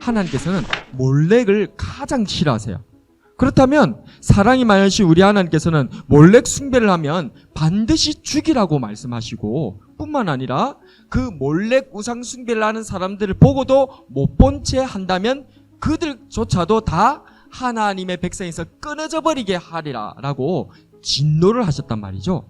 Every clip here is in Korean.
하나님께서는 몰렉을 가장 싫어하세요. 그렇다면 사랑이 많으신 우리 하나님께서는 몰렉 숭배를 하면 반드시 죽이라고 말씀하시고, 뿐만 아니라 그 몰렉 우상 숭배를 하는 사람들을 보고도 못 본 채 한다면 그들조차도 다 하나님의 백성에서 끊어져 버리게 하리라 라고 진노를 하셨단 말이죠.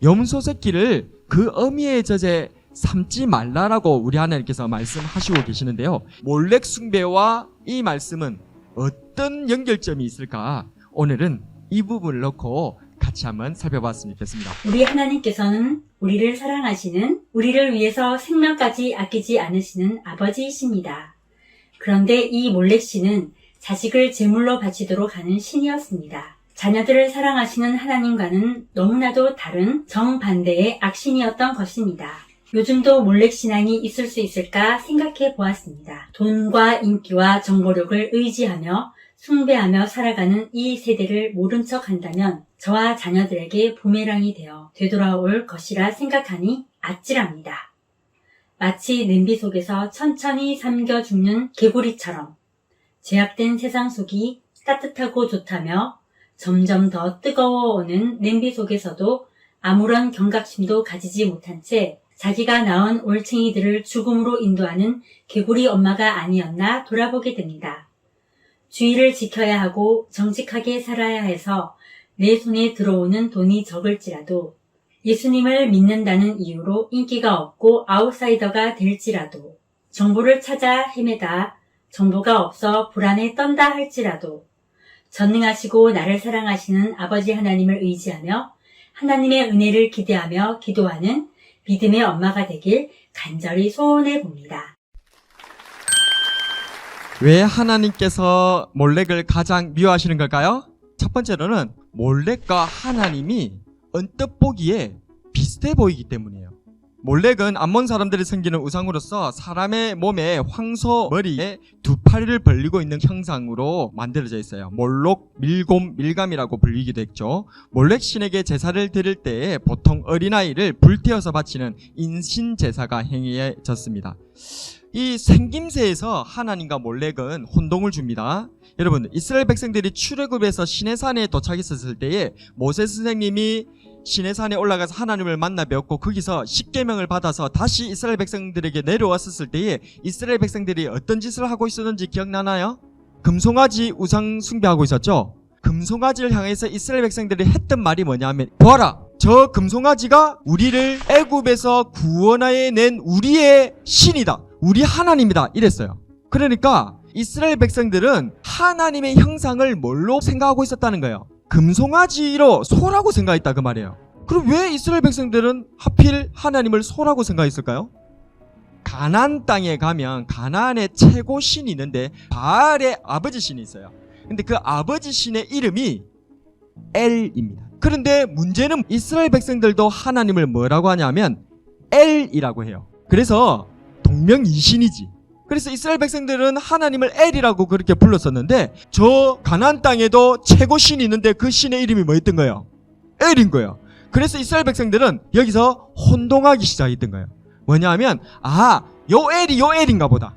염소 새끼를 그 어미의 젖에 삼지 말라라고 우리 하나님께서 말씀하시고 계시는데요. 몰렉 숭배와 이 말씀은 어떤 연결점이 있을까? 오늘은 이 부분을 놓고 같이 한번 살펴봤으면 좋겠습니다. 우리 하나님께서는 우리를 사랑하시는, 우리를 위해서 생명까지 아끼지 않으시는 아버지이십니다. 그런데 이 몰렉 신은 자식을 제물로 바치도록 하는 신이었습니다. 자녀들을 사랑하시는 하나님과는 너무나도 다른 정반대의 악신이었던 것입니다. 요즘도 몰렉 신앙이 있을 수 있을까 생각해 보았습니다. 돈과 인기와 정보력을 의지하며 숭배하며 살아가는 이 세대를 모른 척 한다면 저와 자녀들에게 부메랑이 되어 되돌아올 것이라 생각하니 아찔합니다. 마치 냄비 속에서 천천히 삼겨 죽는 개구리처럼 제약된 세상 속이 따뜻하고 좋다며 점점 더 뜨거워오는 냄비 속에서도 아무런 경각심도 가지지 못한 채 자기가 낳은 올챙이들을 죽음으로 인도하는 개구리 엄마가 아니었나 돌아보게 됩니다. 주의를 지켜야 하고 정직하게 살아야 해서 내 손에 들어오는 돈이 적을지라도, 예수님을 믿는다는 이유로 인기가 없고 아웃사이더가 될지라도, 정보를 찾아 헤매다 정보가 없어 불안에 떤다 할지라도, 전능하시고 나를 사랑하시는 아버지 하나님을 의지하며 하나님의 은혜를 기대하며 기도하는 믿음의 엄마가 되길 간절히 소원해 봅니다. 왜 하나님께서 몰렉을 가장 미워하시는 걸까요? 첫 번째로는 몰렉과 하나님이 언뜻 보기에 비슷해 보이기 때문이에요. 몰렉은 암몬 사람들이 섬기는 우상으로서 사람의 몸에 황소 머리에 두 팔을 벌리고 있는 형상으로 만들어져 있어요. 몰록, 밀곰, 밀감이라고 불리기도 했죠. 몰렉 신에게 제사를 드릴 때에 보통 어린아이를 불태워서 바치는 인신 제사가 행해졌습니다. 이 생김새에서 하나님과 몰렉은 혼동을 줍니다. 여러분, 이스라엘 백성들이 출애굽에서 시내산에 도착했었을 때에 모세 선생님이 시내산에 올라가서 하나님을 만나 뵙고 거기서 십계명을 받아서 다시 이스라엘 백성들에게 내려왔었을 때에 이스라엘 백성들이 어떤 짓을 하고 있었는지 기억나나요? 금송아지 우상 숭배하고 있었죠. 금송아지를 향해서 이스라엘 백성들이 했던 말이 뭐냐면, 보아라, 저 금송아지가 우리를 애굽에서 구원하여 낸 우리의 신이다, 우리 하나님이다, 이랬어요. 그러니까 이스라엘 백성들은 하나님의 형상을 뭘로 생각하고 있었다는 거예요. 금송아지로 소라고 생각했다, 그 말이에요. 그럼 왜 이스라엘 백성들은 하필 하나님을 소라고 생각했을까요? 가나안 땅에 가면 가나안의 최고 신이 있는데 바알의 아버지 신이 있어요. 근데 그 아버지 신의 이름이 엘입니다. 그런데 문제는 이스라엘 백성들도 하나님을 뭐라고 하냐면 엘이라고 해요. 그래서 동명이신이지. 그래서 이스라엘 백성들은 하나님을 엘이라고 그렇게 불렀었는데, 저 가나안 땅에도 최고 신이 있는데 그 신의 이름이 뭐였던 거예요? 엘인 거예요. 그래서 이스라엘 백성들은 여기서 혼동하기 시작했던 거예요. 뭐냐면, 요 엘이 요 엘인가 보다.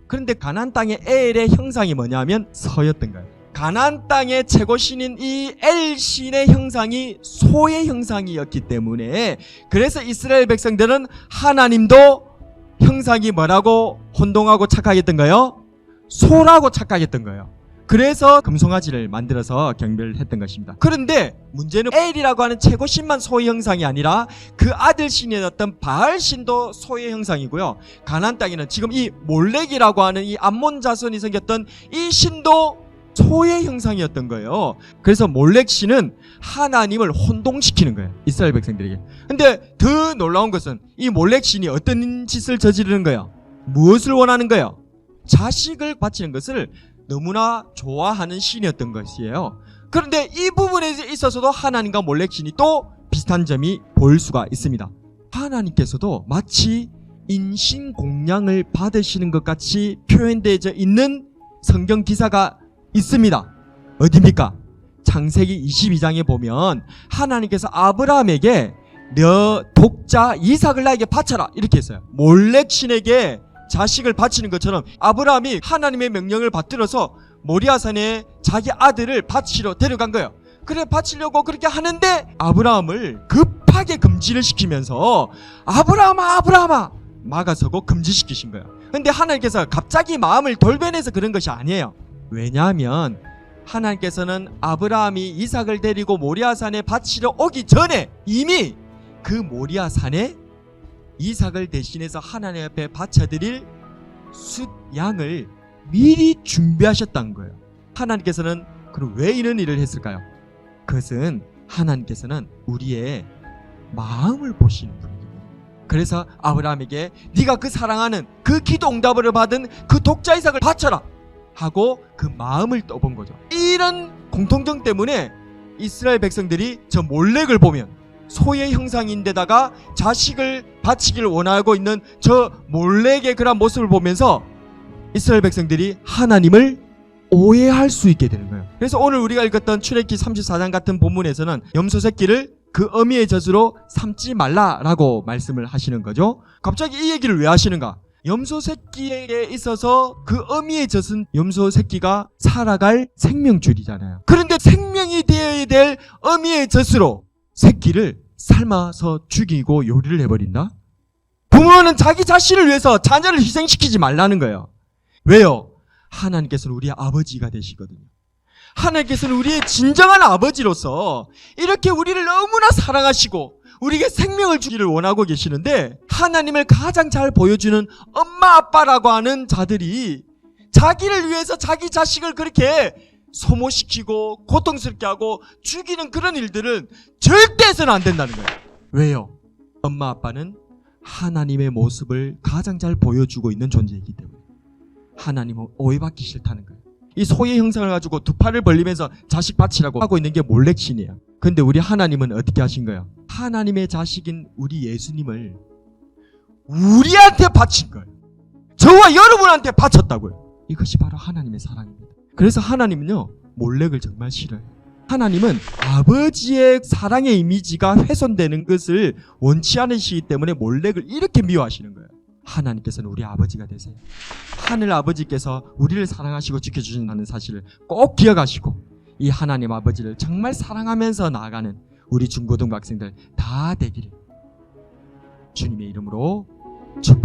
그런데 가나안 땅의 엘의 형상이 뭐냐면 서였던 거예요. 가나안 땅의 최고 신인 이 엘 신의 형상이 소의 형상이었기 때문에, 그래서 이스라엘 백성들은 하나님도 형상이 뭐라고 혼동하고 착각했던가요? 소라고 착각했던 거예요. 그래서 금송아지를 만들어서 경배를 했던 것입니다. 그런데 문제는 엘이라고 하는 최고 신만 소의 형상이 아니라 그 아들 신이었던 바알 신도 소의 형상이고요. 가나안 땅에는 지금 이 몰렉이라고 하는 이 암몬 자손이 생겼던 이 신도 소의 형상이었던 거예요. 그래서 몰렉 신은 하나님을 혼동시키는 거예요, 이스라엘 백성들에게. 근데 더 놀라운 것은 이 몰렉 신이 어떤 짓을 저지르는 거예요? 무엇을 원하는 거예요? 자식을 바치는 것을 너무나 좋아하는 신이었던 것이에요. 그런데 이 부분에 있어서도 하나님과 몰렉 신이 또 비슷한 점이 보일 수가 있습니다. 하나님께서도 마치 인신공양을 받으시는 것 같이 표현되어 있는 성경 기사가 있습니다. 어디입니까? 창세기 22장에 보면 하나님께서 아브라함에게 너 독자 이삭을 나에게 바쳐라 이렇게 했어요. 몰렉 신에게 자식을 바치는 것처럼 아브라함이 하나님의 명령을 받들어서 모리아산에 자기 아들을 바치러 데려간 거예요. 그래 바치려고 그렇게 하는데 아브라함을 급하게 금지를 시키면서 아브라함아 막아서고 금지시키신 거예요. 근데 하나님께서 갑자기 마음을 돌변해서 그런 것이 아니에요. 왜냐하면 하나님께서는 아브라함이 이삭을 데리고 모리아산에 바치러 오기 전에 이미 그 모리아산에 이삭을 대신해서 하나님 앞에 바쳐드릴 숫 양을 미리 준비하셨다는 거예요. 하나님께서는 그럼 왜 이런 일을 했을까요? 그것은 하나님께서는 우리의 마음을 보시는 분이거든요. 그래서 아브라함에게 네가 그 사랑하는 그 기도 응답을 받은 그 독자 이삭을 바쳐라 하고 그 마음을 떠본 거죠. 이런 공통점 때문에 이스라엘 백성들이 저 몰렉을 보면 소의 형상인데다가 자식을 바치기를 원하고 있는 저 몰렉의 그런 모습을 보면서 이스라엘 백성들이 하나님을 오해할 수 있게 되는 거예요. 그래서 오늘 우리가 읽었던 출애굽기 34장 같은 본문에서는 염소 새끼를 그 어미의 젖으로 삼지 말라라고 말씀을 하시는 거죠. 갑자기 이 얘기를 왜 하시는가? 염소 새끼에 있어서 그 어미의 젖은 염소 새끼가 살아갈 생명줄이잖아요. 그런데 생명이 되어야 될 어미의 젖으로 새끼를 삶아서 죽이고 요리를 해버린다? 부모는 자기 자신을 위해서 자녀를 희생시키지 말라는 거예요. 왜요? 하나님께서는 우리의 아버지가 되시거든요. 하나님께서는 우리의 진정한 아버지로서 이렇게 우리를 너무나 사랑하시고 우리에게 생명을 주기를 원하고 계시는데 하나님을 가장 잘 보여주는 엄마 아빠라고 하는 자들이 자기를 위해서 자기 자식을 그렇게 소모시키고 고통스럽게 하고 죽이는 그런 일들은 절대 해서는 안 된다는 거예요. 왜요? 엄마 아빠는 하나님의 모습을 가장 잘 보여주고 있는 존재이기 때문에 하나님은 오해받기 싫다는 거예요. 이 소의 형상을 가지고 두 팔을 벌리면서 자식 바치라고 하고 있는 게 몰렉신이에요. 근데 우리 하나님은 어떻게 하신 거예요? 하나님의 자식인 우리 예수님을 우리한테 바친 거예요. 저와 여러분한테 바쳤다고요. 이것이 바로 하나님의 사랑입니다. 그래서 하나님은요 몰렉을 정말 싫어해요. 하나님은 아버지의 사랑의 이미지가 훼손되는 것을 원치 않으시기 때문에 몰렉을 이렇게 미워하시는 거예요. 하나님께서는 우리 아버지가 되세요. 하늘 아버지께서 우리를 사랑하시고 지켜주신다는 사실을 꼭 기억하시고 이 하나님 아버지를 정말 사랑하면서 나아가는 우리 중고등부 학생들 다 되기를 주님의 이름으로 축복합니다.